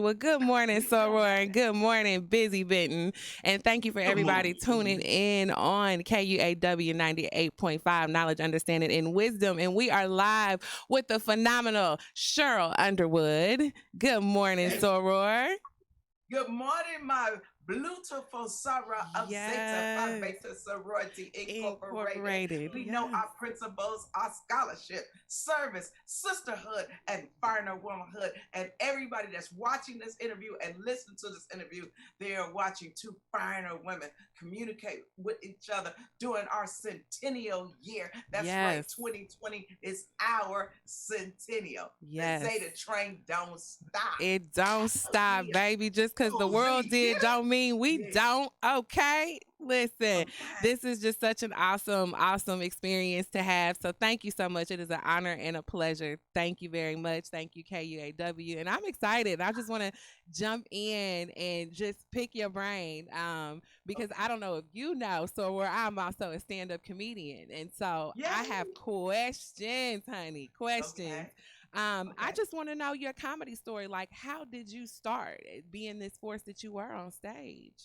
Well, good morning, Soror, and good morning, Busy Benton. And thank you for Good everybody morning. tuning in on KUAW 98.5, Knowledge, Understanding, and Wisdom. And we are live with the phenomenal Sheryl Underwood. Good morning, Hey, Soror. good morning, my beautiful Sarah of Zeta Phi Yes. Beta Sorority Incorporated. Incorporated. We know Yes. our principles are scholarship, service, sisterhood, and finer womanhood. And everybody that's watching this interview and listening to this interview, they are watching two finer women communicate with each other during our centennial year. That's right, Yes. 2020 is our centennial. The Yes. Zeta train don't stop. It don't stop, We baby. Just because the oh, world Z, did get it? don't mean we Yeah. don't. Okay. Listen, Okay. this is just such an awesome experience to have. So thank you so much. It is an honor and a pleasure. Thank you very much. Thank you, KUAW. And I'm excited. I just want to jump in and just pick your brain. Because I don't know if you know, so where I'm also a stand-up comedian. And so Yeah. I have questions, honey. Questions. Okay. I Okay. just want to know your comedy story. Like, how did you start being this force that you were on stage?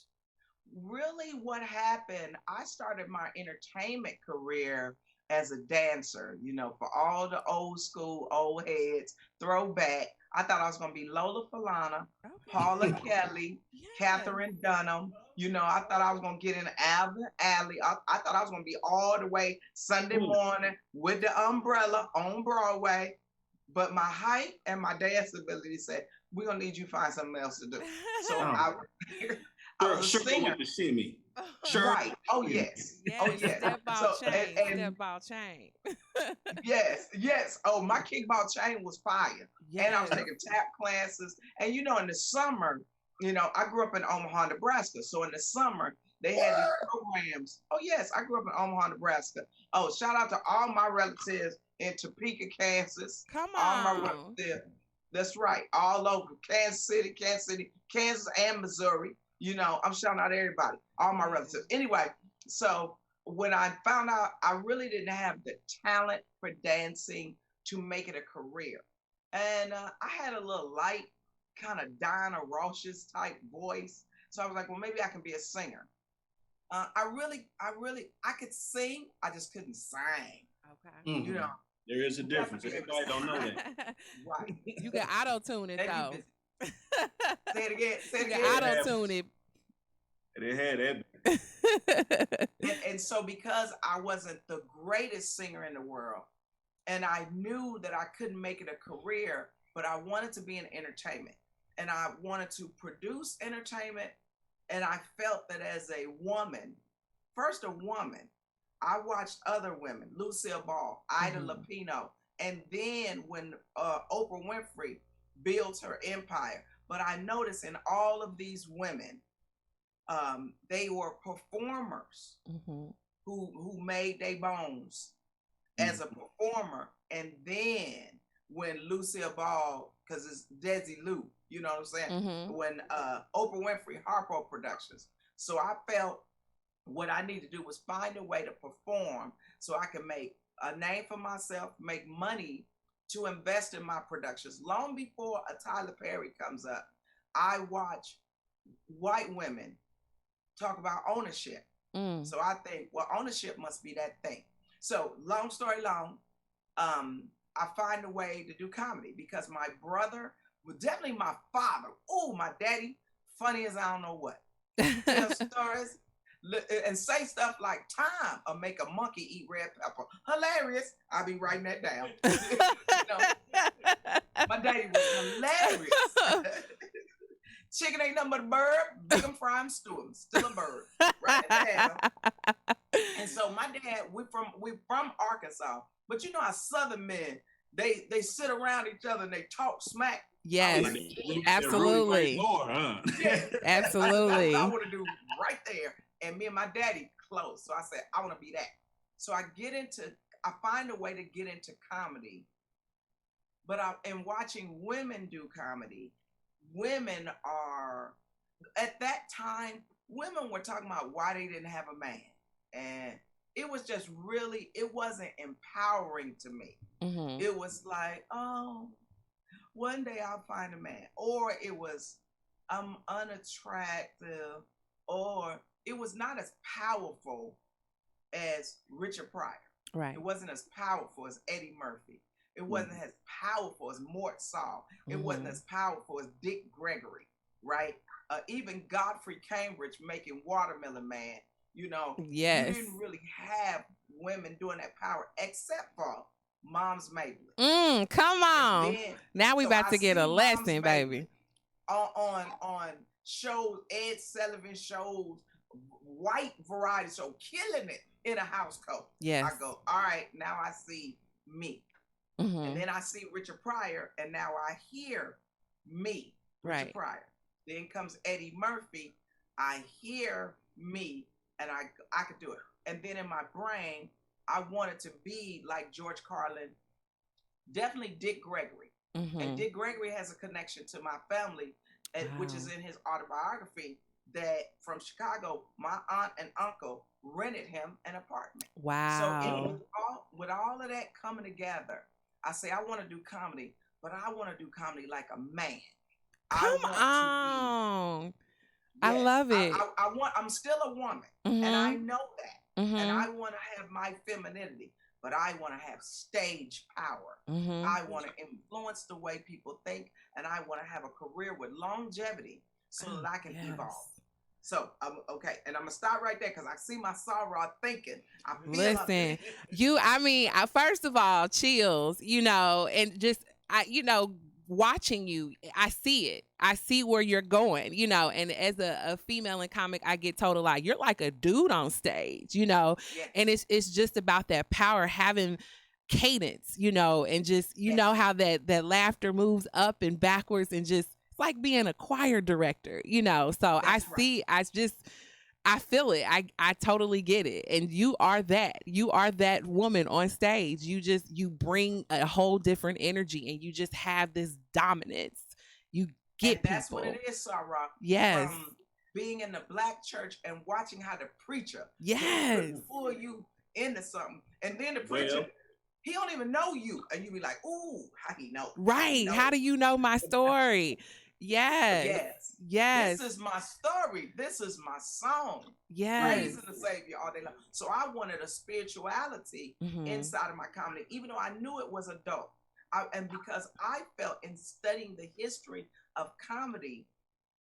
Really, what happened, I started my entertainment career as a dancer, for all the old school, old heads, throwback. I thought I was going to be Lola Falana, Okay. Paula Kelly, Yes. Catherine Dunham. I thought I was going to get in Alvin Alley. I thought I was going to be all the way Sunday morning with the umbrella on Broadway. But my height and my dance ability said, we're going to need you to find something else to do. So I was a Cheryl singer. with the shimmy. Cheryl. Right. Oh yes. Oh Yes. yes. Step ball So chain. and Step ball chain. yes. Oh, my kickball chain was fire. And I was Yes. taking tap classes. And in the summer, I grew up in Omaha, Nebraska. So in the summer, they had these programs. Oh yes, I grew up in Omaha, Nebraska. Oh, shout out to all my relatives in Topeka, Kansas. Come All my on. relatives. That's right. All over Kansas City, Kansas and Missouri. I'm shouting out everybody, all my relatives. Anyway, so when I found out I really didn't have the talent for dancing to make it a career, and I had a little light, kind of Diana Ross's type voice, so I was like, well, maybe I can be a singer. I could sing, I just couldn't sing. Okay. You know, There is a difference. Everybody don't know that. right? You can auto tune it Maybe you though. busy. Say it again. Say it You again. can auto tune it. They had that. And so because I wasn't the greatest singer in the world, and I knew that I couldn't make it a career, but I wanted to be in entertainment and I wanted to produce entertainment. And I felt that as a woman, first a woman, I watched other women, Lucille Ball, Ida Lupino, and then when Oprah Winfrey built her empire. But I noticed in all of these women, they were performers who made their bones as a performer. And then when Lucille Ball, because it's Desi Lou, you know what I'm saying? When Oprah Winfrey, Harpo Productions. So I felt what I need to do was find a way to perform so I can make a name for myself, make money to invest in my productions. Long before a Tyler Perry comes up, I watch white women talk about ownership. So I think, well, ownership must be that thing. So long story long, I find a way to do comedy because my brother, well, definitely my father, my daddy, funny as I don't know what. Tell stories and say stuff like time or make a monkey eat red pepper. Hilarious. I'll be writing that down. My daddy was hilarious. Chicken ain't nothing but a bird. Big 'em, fry 'em, stew 'em. Still a bird. Right there. And so my dad, we're from Arkansas, but how Southern men they sit around each other and they talk smack. Yes, absolutely. Yeah, Absolutely. that's what I want to do right there. And me and my daddy close, so I said I want to be that. So I find a way to get into comedy, but in watching women do comedy. Women are, at that time, women were talking about why they didn't have a man. And it was just really, it wasn't empowering to me. It was like, oh, one day I'll find a man. Or it was, I'm unattractive, or it was not as powerful as Richard Pryor. Right. It wasn't as powerful as Eddie Murphy. It wasn't as powerful as Mort Saul. It wasn't as powerful as Dick Gregory, right? Even Godfrey Cambridge making Watermelon Man, you Yes. didn't really have women doing that power except for Mom's Mabley. Come on. Now we about to get a lesson, baby. On shows, Ed Sullivan shows, white variety show, killing it in a house coat. Yes. I go, all right, now I see me. And then I see Richard Pryor, and now I hear me, Richard Pryor. Then comes Eddie Murphy. I hear me, and I could do it. And then in my brain, I wanted to be like George Carlin, definitely Dick Gregory. And Dick Gregory has a connection to my family, which is in his autobiography, that from Chicago, my aunt and uncle rented him an apartment. Wow. So with all of that coming together, I say I want to do comedy, but I want to do comedy like a man. Come on. I love it. I'm still a woman, and I know that. And I want to have my femininity, but I want to have stage power. I want to influence the way people think, and I want to have a career with longevity so that I can evolve. So, okay, and I'm going to stop right there because I see my sorrow thinking. Listen, first of all, chills, and just, watching you, I see it. I see where you're going, and as a female in comic, I get told a lot, you're like a dude on stage, and it's just about that power, having cadence, and just, know how that laughter moves up and backwards and just, it's like being a choir director, so I feel it. I totally get it. And you are that woman on stage. You bring a whole different energy and you just have this dominance. You get people. That's what it is, Sarah. Yes. From being in the black church and watching how the preacher pull you into something. And then the preacher, he don't even know you. And you be like, ooh, how he know? Right. How do you know my story? Yes. This is my story. This is my song. Yes. Praising the Savior all day long. So I wanted a spirituality inside of my comedy, even though I knew it was adult. And because I felt in studying the history of comedy,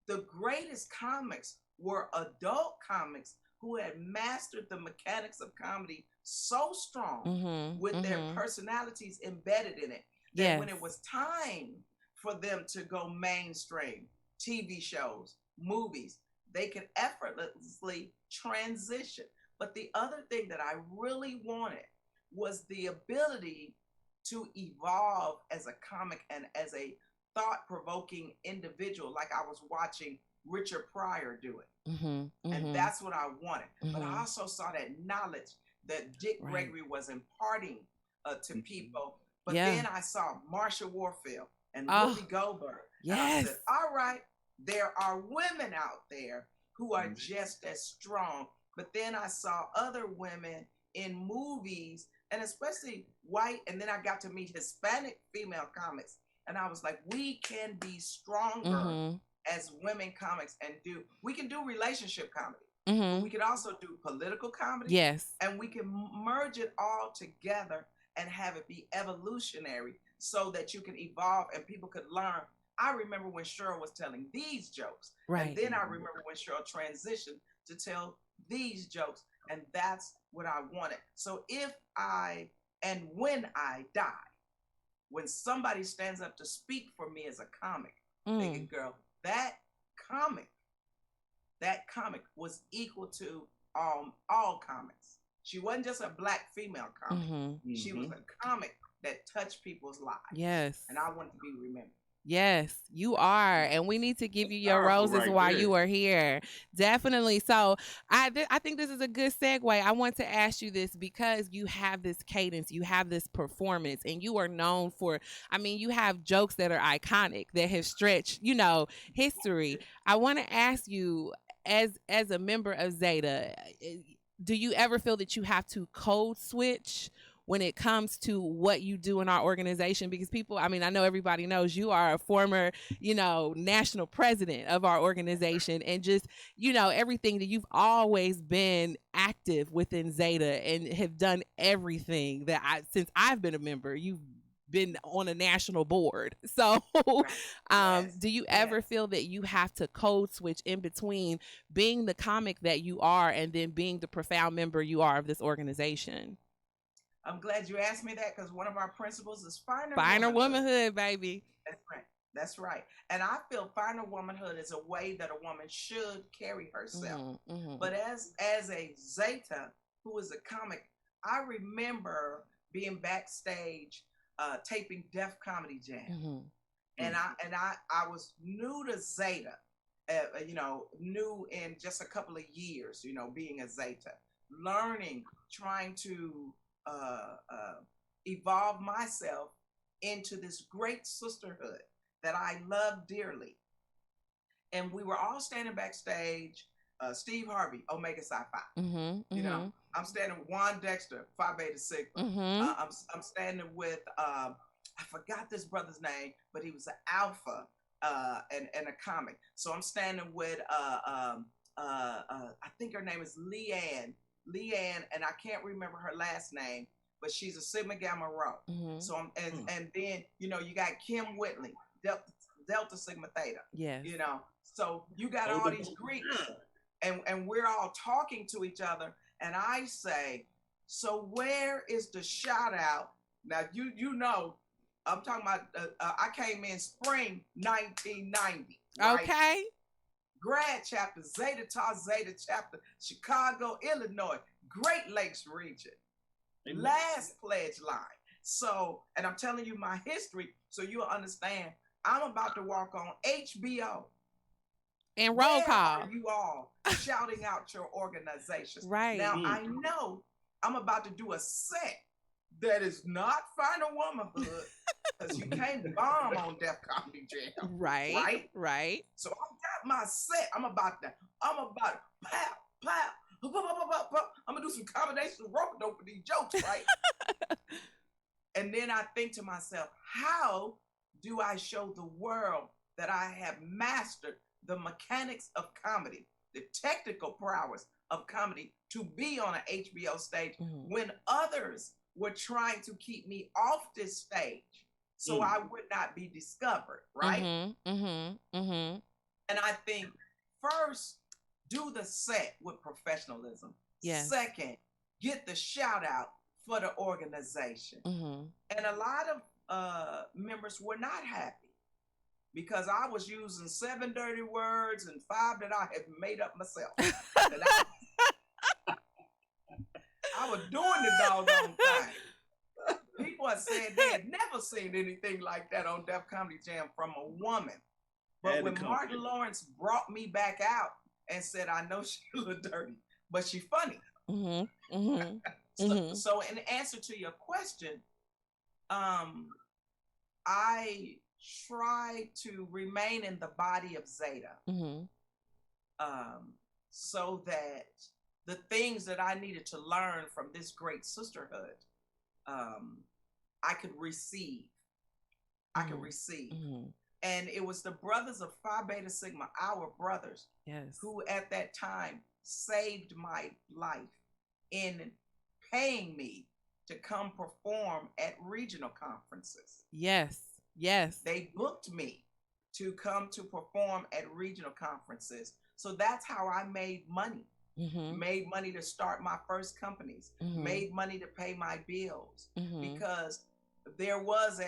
the greatest comics were adult comics who had mastered the mechanics of comedy so strong with their personalities embedded in it that when it was time for them to go mainstream, TV shows, movies, they could effortlessly transition. But the other thing that I really wanted was the ability to evolve as a comic and as a thought-provoking individual, like I was watching Richard Pryor do it. And that's what I wanted. But I also saw that knowledge that Dick Gregory was imparting to people. But then I saw Marsha Warfield and Whoopi Goldberg. And I said, all right, there are women out there who are just as strong. But then I saw other women in movies, and especially white, and then I got to meet Hispanic female comics. And I was like, we can be stronger as women comics and we can do relationship comedy. We can also do political comedy. Yes. And we can merge it all together and have it be evolutionary so that you can evolve and people could learn. I remember when Sheryl was telling these jokes. Right. And then I remember when Sheryl transitioned to tell these jokes. And that's what I wanted. So when I die, when somebody stands up to speak for me as a comic, thinking, girl, that comic was equal to all comics. She wasn't just a black female comic. She was a comic that touched people's lives. Yes. And I want to be remembered. Yes, you are. And we need to give you your roses while you are here. Definitely. So I think this is a good segue. I want to ask you this because you have this cadence, you have this performance, and you are known for, you have jokes that are iconic, that have stretched, history. I want to ask you, as a member of Zeta, do you ever feel that you have to code switch when it comes to what you do in our organization? Because people, I mean, I know everybody knows you are a former, national president of our organization, and just, everything that you've always been active within Zeta and have done everything since I've been a member. You've been on a national board. So do you ever feel that you have to code switch in between being the comic that you are and then being the profound member you are of this organization? I'm glad you asked me that, because one of our principles is finer womanhood, baby. That's right. That's right. And I feel finer womanhood is a way that a woman should carry herself. But as a Zeta, who is a comic, I remember being backstage taping Def Comedy Jam. And I was new to Zeta, new in just a couple of years, being a Zeta, learning, trying to evolve myself into this great sisterhood that I love dearly. And we were all standing backstage. Steve Harvey, Omega Psi Phi. I'm standing with Juan Dexter, Phi Beta Sigma. I'm standing with I forgot this brother's name, but he was an alpha and a comic. So I'm standing with I think her name is Leanne, and I can't remember her last name, but she's a Sigma Gamma Rho. So I'm and then you got Kim Whitley, Delta Sigma Theta. So you got all these Greeks, and we're all talking to each other, and I say, so where is the shout out? Now I'm talking about I came in spring 1990. Right? Okay. Grad chapter, Zeta Tau Zeta chapter, Chicago, Illinois, Great Lakes region. Last pledge line. So, and I'm telling you my history so you'll understand. I'm about to walk on HBO. And roll call. Where are you all shouting out your organizations? Right. Now, I know I'm about to do a set that is not final womanhood, because you can't bomb on Def Comedy Jam. Right. So I got my set. I'm about to pow, pow. I'm gonna do some combinations of rope dope with these jokes, right? And then I think to myself, how do I show the world that I have mastered the mechanics of comedy, the technical prowess of comedy, to be on an HBO stage when others were trying to keep me off this stage so I would not be discovered, right? And I think, first, do the set with professionalism. Yes. Second, get the shout out for the organization. And a lot of members were not happy because I was using 7 dirty words and 5 that I had made up myself. I was doing the doggone thing. People have said they had never seen anything like that on Def Comedy Jam from a woman. But when Martin Lawrence brought me back out and said, I know she a little dirty, but she funny. So in answer to your question, I try to remain in the body of Zeta, so that the things that I needed to learn from this great sisterhood, I could receive. And it was the brothers of Phi Beta Sigma, our brothers, who at that time saved my life in paying me to come perform at regional conferences. Yes. They booked me to come to perform at regional conferences. So that's how I made money. Made money to start my first companies, made money to pay my bills, because there was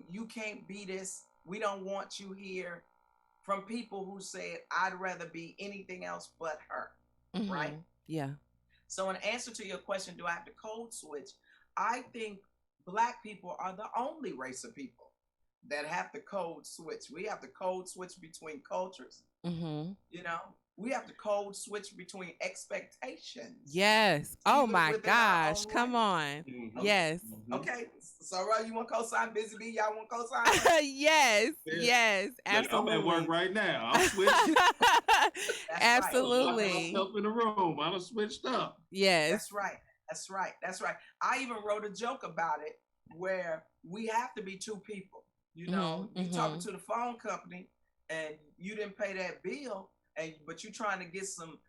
you can't be this, we don't want you here, from people who said, I'd rather be anything else but her, right? Yeah. So in answer to your question, do I have to code switch? I think Black people are the only race of people that have to code switch. We have to code switch between cultures, we have to code switch between expectations. Yes. Oh my gosh. Come on. Yes. Okay. So, you want to co-sign Bizzy B? Y'all want to co-sign? Yes. Absolutely. I'm at work right now. I'm switching. Absolutely. I'm myself in the room. I'm switched up. Yes. That's right. That's right. That's right. I even wrote a joke about it where we have to be two people. You know, you talking to the phone company and you didn't pay that bill, and but you trying to get some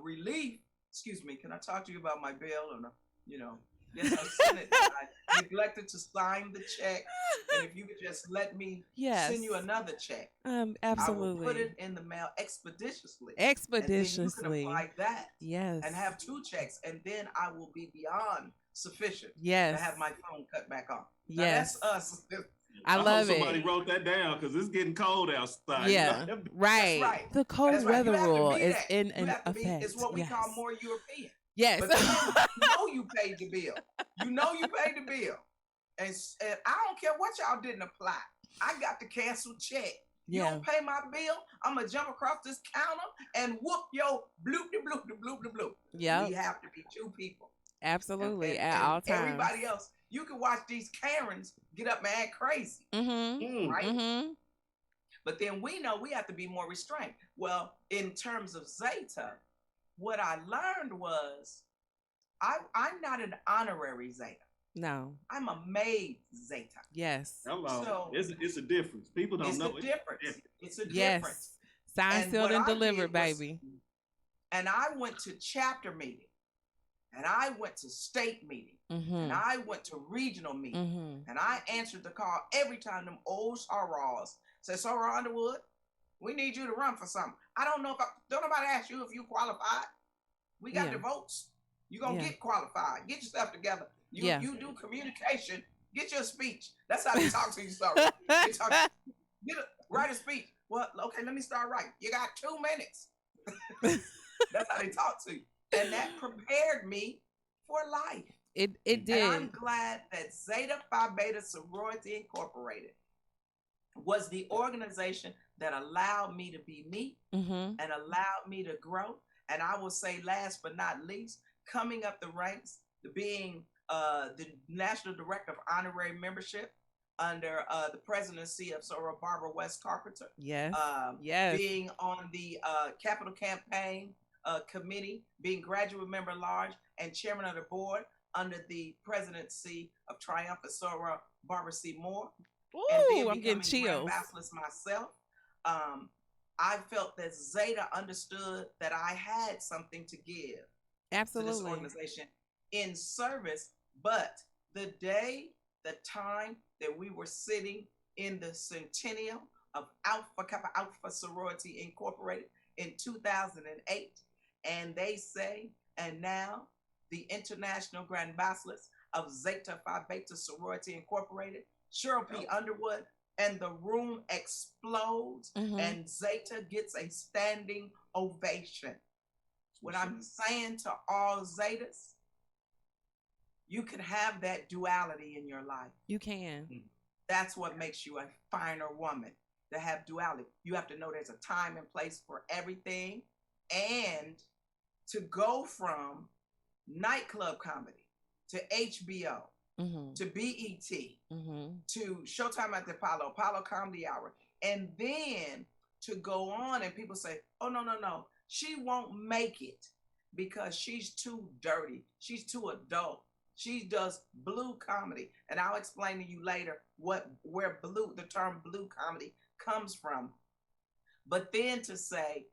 relief. Excuse me, can I talk to you about my bill? Or no, you know, yes, I sent it. I neglected to sign the check, and if you could just let me send you another check, I will put Absolutely. it in the mail expeditiously, and then you can Expeditiously. apply that Yes. and have two checks, and then I will be beyond sufficient to Yes. have my phone cut back on. Now Yes. that's us. I I hope love somebody it. wrote that down because it's getting cold outside. You Yeah. know? That's Right. right. The cold That's right. You weather have to rule be is that. in You an have to be. It's effect. what we call Yes. more European. Yes. But then you know you paid the bill. You know you paid the bill, and I don't care what y'all didn't apply. I got the canceled check. You Yeah. don't pay my bill, I'm gonna jump across this counter and whoop your bloop de bloop de bloop de bloop. Yep. We have to be two people. Absolutely. At And all times. everybody else, you can watch these Karens get up and act crazy, Mm-hmm. right? Mm-hmm. But then we know we have to be more restrained. Well, in terms of Zeta, what I learned was I'm not an honorary Zeta. No. I'm a made Zeta. Yes. Hello. So It's a difference. People don't it's know a difference. It's a Yes. difference. Signed, And sealed, what and I delivered, did was, baby. and I went to chapter meeting, and I went to state meeting, Mm-hmm. and I went to regional meeting, Mm-hmm. and I answered the call every time them old sorors said, Sheryl Underwood, we need you to run for something. I don't know if don't nobody ask you if you qualified. We got the votes. You're gonna get qualified. Get yourself together. You do communication. Get your speech. That's how they talk to you, sorry. They talk, write a speech. Well, okay, let me start writing. You got 2 minutes. That's how they talk to you. And that prepared me for life. It did. And I'm glad that Zeta Phi Beta Sorority Incorporated was the organization that allowed me to be me and allowed me to grow. And I will say, last but not least, coming up the ranks, being the National Director of Honorary Membership under the presidency of Soror Barbara West Carpenter. Yes. Being on the Capital Campaign Committee, being graduate member at large and chairman of the board under the presidency of Triumphant Soror Barbara C. Moore. Ooh, I'm getting chills. Ambassador myself. I felt that Zeta understood that I had something to give to this organization in service, but the day, the time that we were sitting in the centennial of Alpha Kappa Alpha Sorority Incorporated in 2008, and they say, and now the International Grand Ambassadors of Zeta Phi Beta Sorority Incorporated, Sheryl P. Underwood, and the room explodes, and Zeta gets a standing ovation. What I'm saying to all Zetas, you can have that duality in your life. You can. That's what makes you a finer woman, to have duality. You have to know there's a time and place for everything, and to go from nightclub comedy to HBO, to BET, to Showtime at the Apollo Comedy Hour, and then to go on and people say, oh, no, she won't make it because she's too dirty. She's too adult. She does blue comedy. And I'll explain to you later where the term blue comedy comes from. But then to say,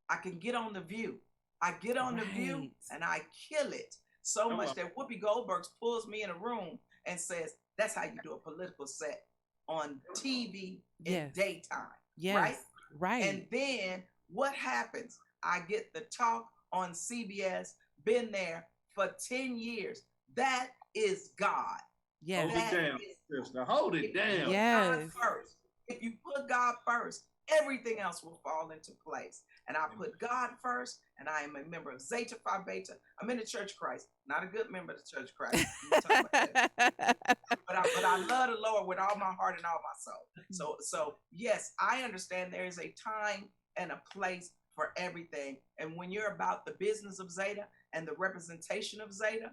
I can get on The View. I get on The View and I kill it so much that Whoopi Goldberg pulls me in a room and says, that's how you do a political set on TV in daytime. Yes. Right. And then what happens? I get the talk on CBS, been there for 10 years. That is God. Yes. Hold it down, sister. Hold it down. Yes. God first. If you put God first, everything else will fall into place. And I put God first, and I am a member of Zeta Phi Beta. I'm in the Church of Christ. Not a good member of the Church of Christ. But I love the Lord with all my heart and all my soul. So yes, I understand there is a time and a place for everything. And when you're about the business of Zeta and the representation of Zeta,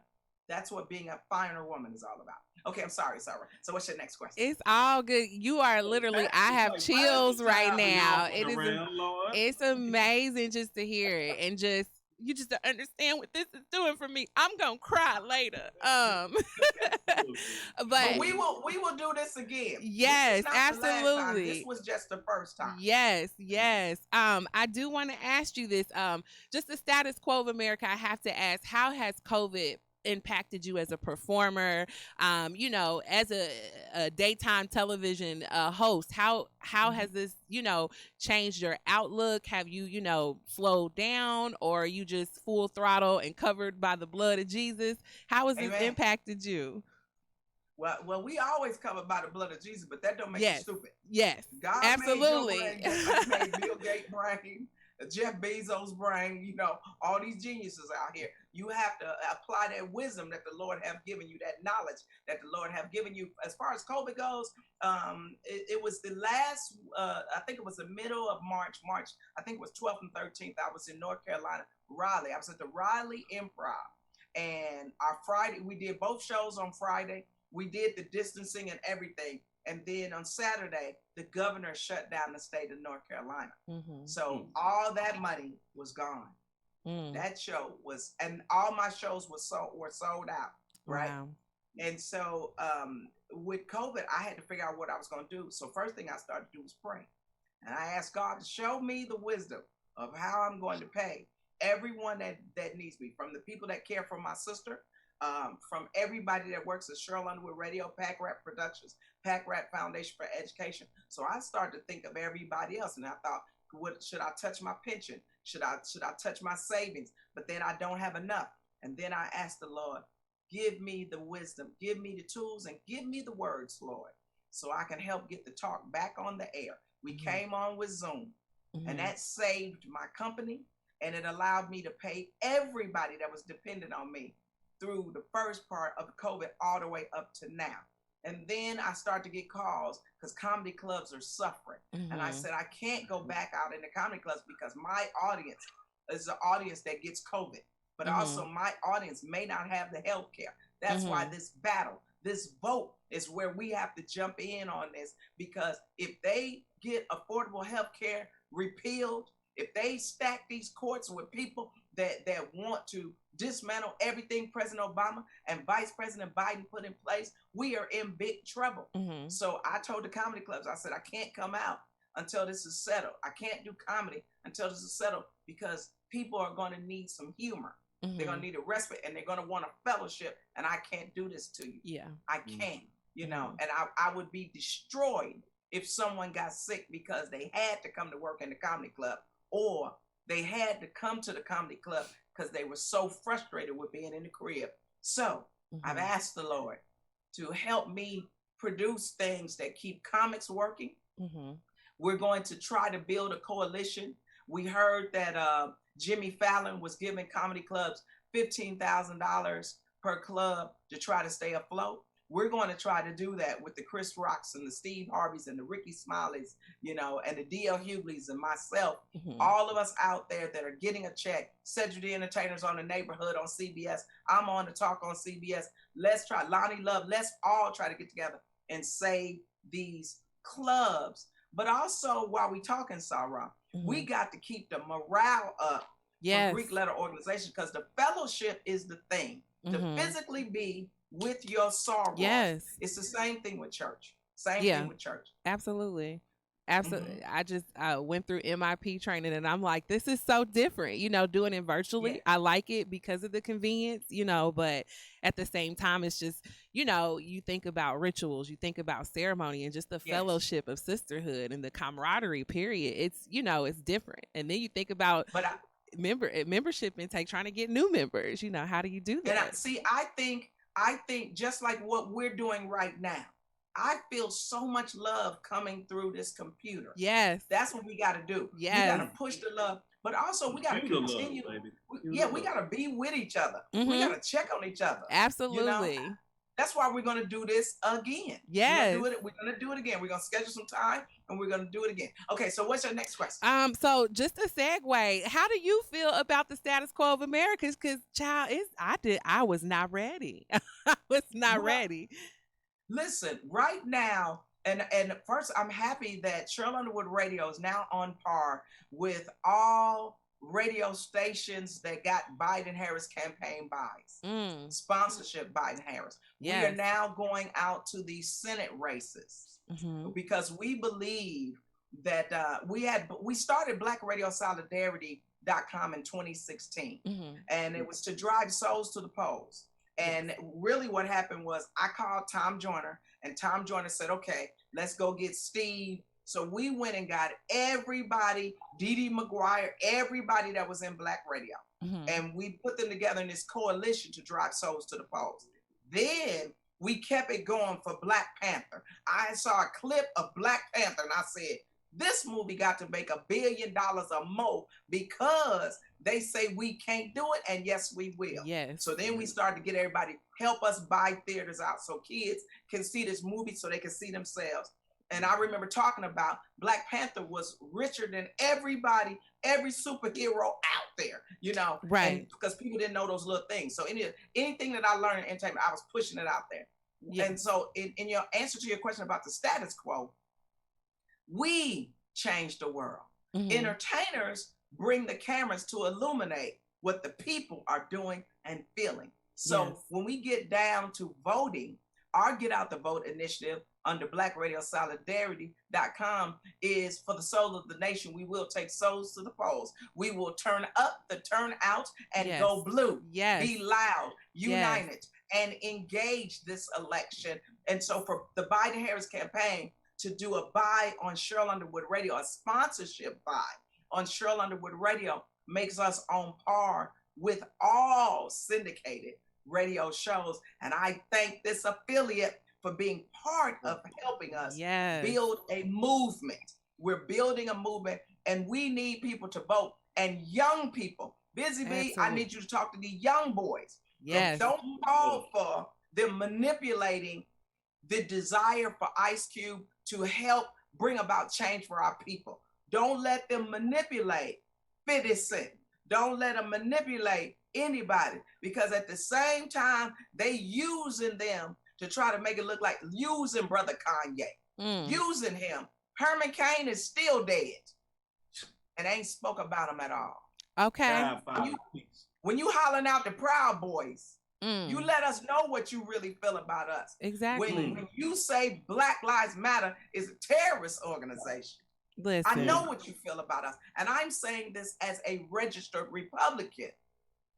that's what being a finer woman is all about. Okay, I'm sorry, Sarah. So what's your next question? It's all good. You are literally, I have chills right now. It's amazing just to hear it and just you just don't understand what this is doing for me. I'm gonna cry later. But we will do this again. Yes, this is not absolutely. The last time. This was just the first time. Yes, yes. I do want to ask you this. Just the status quo of America. I have to ask, how has COVID impacted you as a performer? As a daytime television host, how has this changed your outlook? Have you slowed down, or are you just full throttle and covered by the blood of Jesus? How has this impacted you? Well, we always covered by the blood of Jesus, but that don't make you stupid. Yes, God absolutely. made your brain, just like He made Bill Gates' brain, Jeff Bezos' brain, all these geniuses out here. You have to apply that wisdom that the Lord have given you, that knowledge that the Lord have given you. As far as COVID goes, it was the last, I think it was the middle of March, I think it was 12th and 13th. I was in North Carolina, Raleigh. I was at the Raleigh Improv. And our Friday, we did both shows on Friday. We did the distancing and everything. And then on Saturday, the governor shut down the state of North Carolina. Mm-hmm. So all that money was gone. That show was, and all my shows were sold out, right? Wow. And so with COVID, I had to figure out what I was going to do. So first thing I started to do was pray. And I asked God to show me the wisdom of how I'm going to pay everyone that needs me, from the people that care for my sister, from everybody that works at Sheryl Underwood Radio, Pack Rat Productions, Pack Rat Foundation for Education. So I started to think of everybody else, and I thought, should I touch my pension? Should I touch my savings? But then I don't have enough. And then I asked the Lord, give me the wisdom, give me the tools, and give me the words, Lord, so I can help get the talk back on the air. We came on with Zoom, and that saved my company, and it allowed me to pay everybody that was dependent on me through the first part of COVID all the way up to now. And then I started to get calls because comedy clubs are suffering. And I said, I can't go back out in the comedy clubs because my audience is the audience that gets COVID. But also my audience may not have the health care. That's why this battle, this vote is where we have to jump in on this, because if they get affordable health care repealed, if they stack these courts with people that want to dismantle everything President Obama and Vice President Biden put in place, we are in big trouble. So I told the comedy clubs, I said, I can't come out until this is settled. I can't do comedy until this is settled, because people are going to need some humor. They're going to need a respite, and they're going to want a fellowship, and I can't do this to you. Yeah, I can't, and I would be destroyed if someone got sick because they had to come to work in the comedy club, or they had to come to the comedy club because they were so frustrated with being in the crib. So I've asked the Lord to help me produce things that keep comics working. We're going to try to build a coalition. We heard that Jimmy Fallon was giving comedy clubs $15,000 per club to try to stay afloat. We're going to try to do that with the Chris Rocks and the Steve Harveys and the Ricky Smileys, and the D.L. Hugleys and myself, all of us out there that are getting a check. Cedric the Entertainer's on The Neighborhood on CBS. I'm on The Talk on CBS. Let's try, Lonnie Love, let's all try to get together and save these clubs. But also, while we talking, Sarah, we got to keep the morale up for Greek letter organization, because the fellowship is the thing. To physically be with your sorrow. Yes. It's the same thing with church. Same thing with church. Absolutely. I went through MIP training, and I'm like, this is so different, doing it virtually. I like it because of the convenience, but at the same time, it's just, you think about rituals, you think about ceremony, and just the fellowship of sisterhood and the camaraderie, period. It's, it's different. And then you think about membership intake, trying to get new members, how do you do that? And I think just like what we're doing right now, I feel so much love coming through this computer. Yes. That's what we got to do. Yes. We got to push the love, but also we got to continue. We got to be with each other. We got to check on each other. Absolutely. That's why we're going to do this again. Yes. We're going to do it again. We're going to schedule some time, and we're going to do it again. Okay, so what's your next question? So just a segue, how do you feel about the status quo of America? Because, child, I was not ready. I was not ready. Listen, right now, and first, I'm happy that Sheryl Underwood Radio is now on par with all radio stations that got Biden-Harris campaign buys, sponsorship Biden-Harris. Yes. We are now going out to these Senate races because we believe that we started Black Radio Solidarity.com in 2016, and it was to drive souls to the polls. And really what happened was I called Tom Joyner, and Tom Joyner said, okay, let's go get Steve. So we went and got everybody, Dee Dee McGuire, everybody that was in Black radio. And we put them together in this coalition to drive souls to the polls. Then we kept it going for Black Panther. I saw a clip of Black Panther and I said, this movie got to make $1 billion or more because they say we can't do it, and yes, we will. Yes. So then we started to get everybody, help us buy theaters out so kids can see this movie so they can see themselves. And I remember talking about Black Panther was richer than everybody, every superhero out there, you know, right? Because people didn't know those little things. So anything that I learned in entertainment, I was pushing it out there. Yes. And so in your answer to your question about the status quo, we change the world. Entertainers bring the cameras to illuminate what the people are doing and feeling. So when we get down to voting, our Get Out the Vote initiative under Black Radio Solidarity.com is for the soul of the nation. We will take souls to the polls. We will turn up the turnout and go blue. Be loud, united, and engage this election. And so for the Biden-Harris campaign to do a buy on Sheryl Underwood Radio, a sponsorship buy on Sheryl Underwood Radio, makes us on par with all syndicated radio shows. And I thank this affiliate for being part of helping us build a movement. We're building a movement, and we need people to vote. And young people, Bizzy B, I need you to talk to the young boys. Don't call for them manipulating the desire for Ice Cube to help bring about change for our people. Don't let them manipulate 50 Cent. Don't let them manipulate anybody, because at the same time, they using them to try to make it look like using Brother Kanye, using him. Herman Cain is still dead and ain't spoke about him at all. Okay. When you hollering out the Proud Boys, you let us know what you really feel about us. Exactly. When you say Black Lives Matter is a terrorist organization, listen, I know what you feel about us. And I'm saying this as a registered Republican.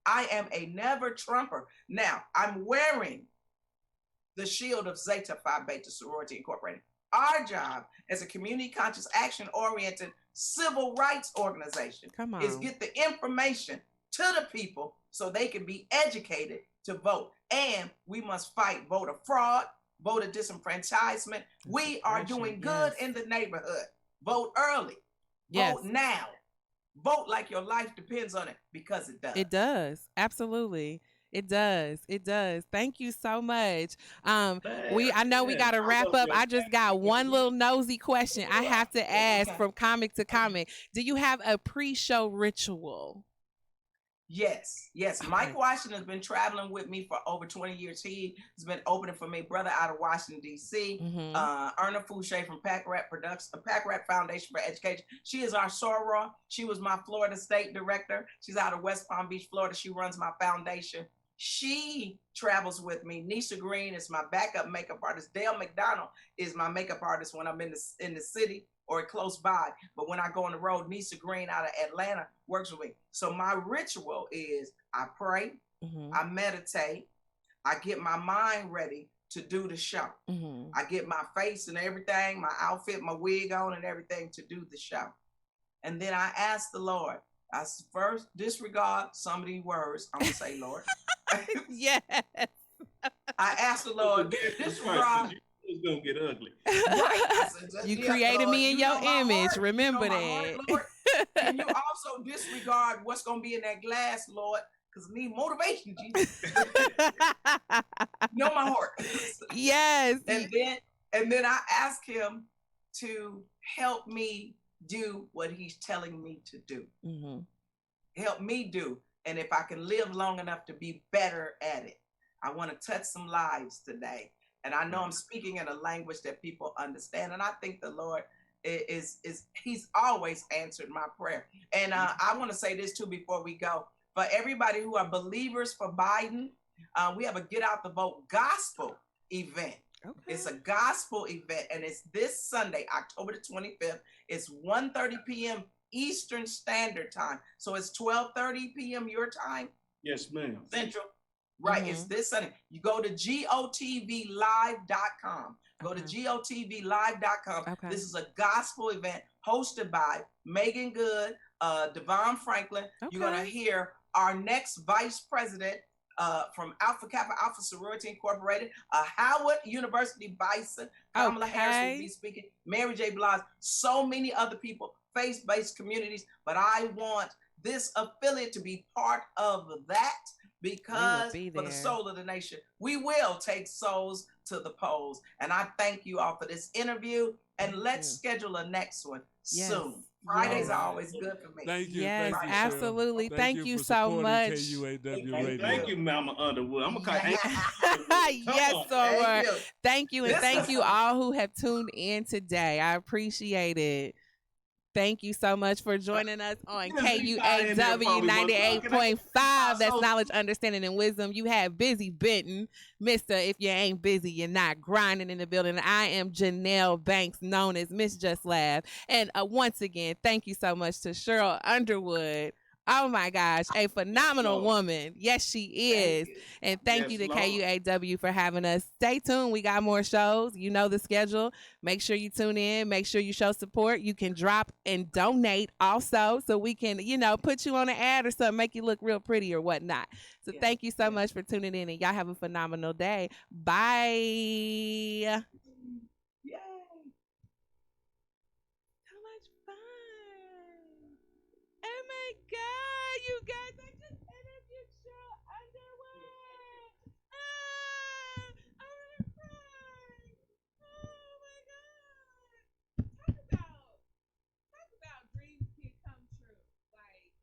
I am a never Trumper. Now, I'm wearing the shield of Zeta Phi Beta Sorority Incorporated. Our job as a community conscious, action-oriented civil rights organization is get the information to the people so they can be educated to vote. And we must fight voter fraud, voter disenfranchisement. We are doing good in the neighborhood. Vote early. Vote now. Vote like your life depends on it, because it does. It does. Absolutely. It does. It does. Thank you so much. I know we got to wrap up. I just got one little nosy question I have to ask from comic to comic. Do you have a pre-show ritual? Yes. Mike Washington has been traveling with me for over 20 years. He has been opening for me, brother out of Washington, D.C. Erna Fouché from Pack Rat Foundation for Education. She is our soror. She was my Florida State director. She's out of West Palm Beach, Florida. She runs my foundation. She travels with me. Nisha Green is my backup makeup artist. Dale McDonald is my makeup artist when I'm in the city or close by. But when I go on the road, Nisha Green out of Atlanta works with me. So my ritual is I pray, I meditate, I get my mind ready to do the show. I get my face and everything, my outfit, my wig on and everything to do the show. And then I ask the Lord, I first disregard some of these words. I'm going to say, Lord. Yes. I ask the Lord, disregard. It's gonna get ugly. Right. You created Lord, me in your image. Heart, remember that. Heart, Lord. And you also disregard what's gonna be in that glass, Lord, because I need motivation, Jesus. Know my heart. Yes. And then I ask him to help me do what he's telling me to do. Help me do. And if I can live long enough to be better at it, I want to touch some lives today. And I know I'm speaking in a language that people understand. And I think the Lord is he's always answered my prayer. And I want to say this too before we go. For everybody who are believers for Biden, we have a Get Out the Vote gospel event. Okay. It's a gospel event, and it's this Sunday, October the 25th. It's 1:30 p.m. Eastern Standard Time. So it's 12:30 p.m. your time? Yes, ma'am. Central. Right. Mm-hmm. It's this Sunday. You go to gotvlive.com. Go to gotvlive.com. Okay. This is a gospel event hosted by Megan Good, Devon Franklin. Okay. You're going to hear our next vice president from Alpha Kappa Alpha Sorority Incorporated, Howard University Bison. Kamala Harris will be speaking. Mary J. Blige. So many other people, faith-based communities. But I want this affiliate to be part of that, because for the soul of the nation, we will take souls to the polls. And I thank you all for this interview. And let's schedule a next one soon. Fridays are always good for me. Thank you. Yes, thank you, absolutely. Thank you so much. KUAW Radio. Thank you, Mama Underwood. I'm gonna call Yes, sir. Thank you, and thank you all who have tuned in today. I appreciate it. Thank you so much for joining us on KUAW 98.5. That's knowledge, understanding, and wisdom. You have Bizzy Benton. Mister, if you ain't busy, you're not grinding in the building. I am Janell Banks, known as Miss Just Laugh. And once again, thank you so much to Sheryl Underwood. Oh my gosh, a phenomenal woman. Yes, she is. And thank you to KUAW for having us. Stay tuned. We got more shows. You know the schedule. Make sure you tune in. Make sure you show support. You can drop and donate also, so we can, put you on an ad or something, make you look real pretty or whatnot. So thank you so much for tuning in, and y'all have a phenomenal day. Bye. Oh my God, you guys, I just interviewed Sheryl Underwood. I'm gonna cry. Oh my God. Talk about dreams can come true. Like,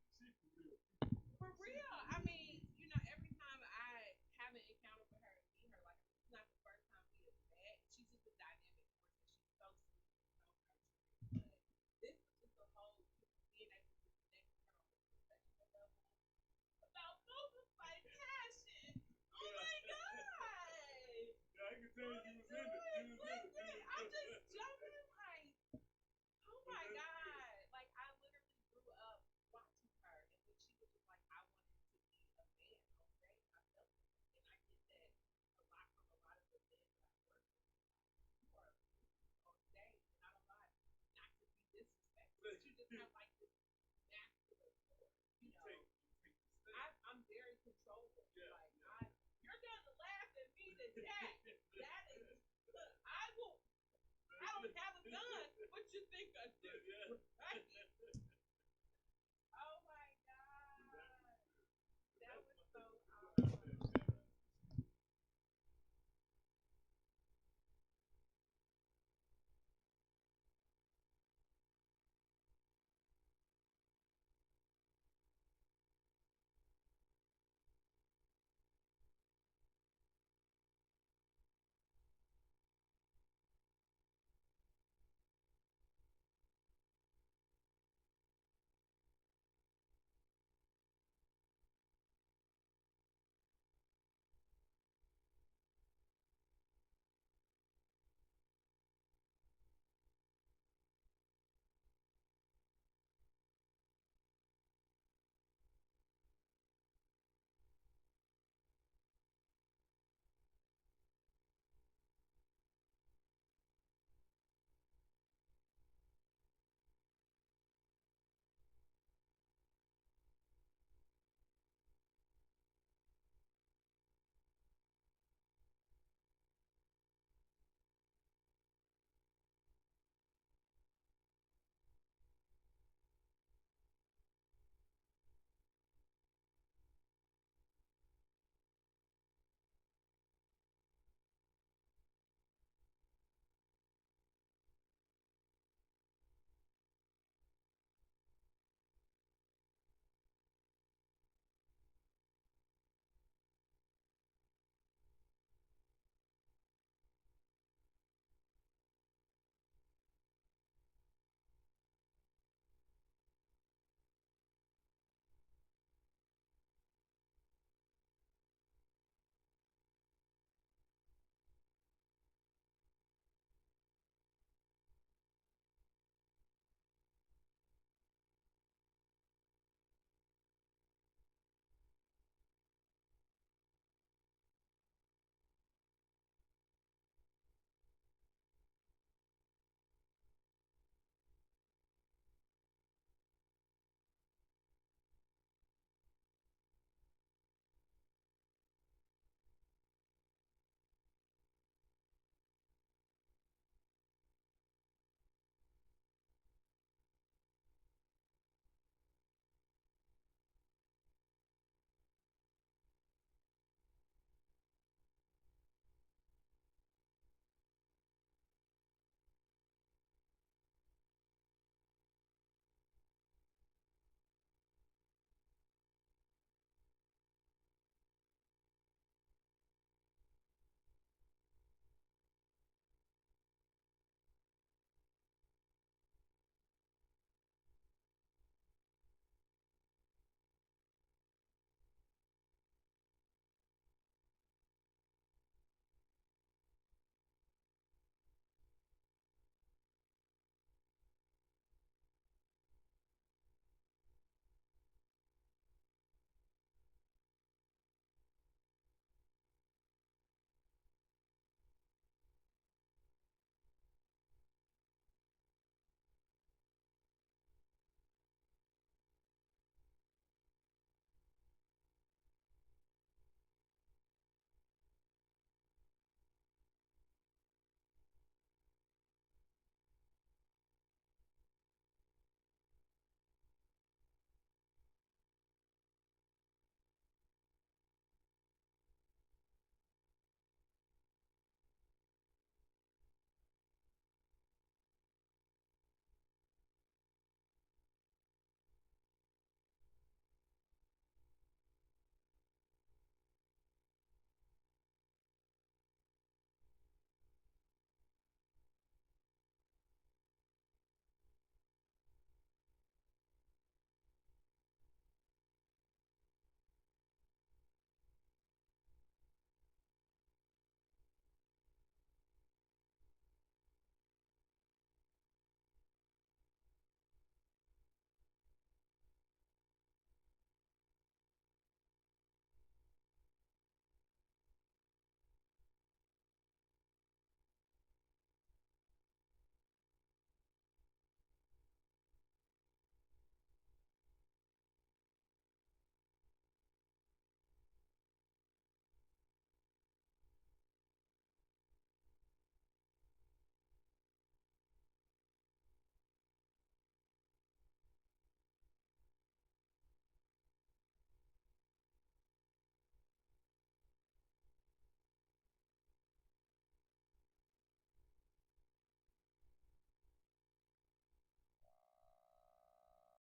for real. I mean, every time I have an encounter with her and meet her, like, it's not the first time we have met. She's just a dynamic person. She's so sweet, so nurturing. But this is just a whole being able to about focus by passion. Oh my God! Yeah, I can tell you was in it. Listen, I'm just jumping like, oh my God! Like, I literally grew up watching her, and when she was just like, I wanted to be a man on stage, I felt it, and I get that a lot from a lot of the men that I work with. You are on stage, and I don't mind not to be disrespectful, but you just have like this masculine force, I'm very controllable. Yeah. Like, you're gonna laugh at me today. That is, look, I don't have a gun. What you think I do? Right?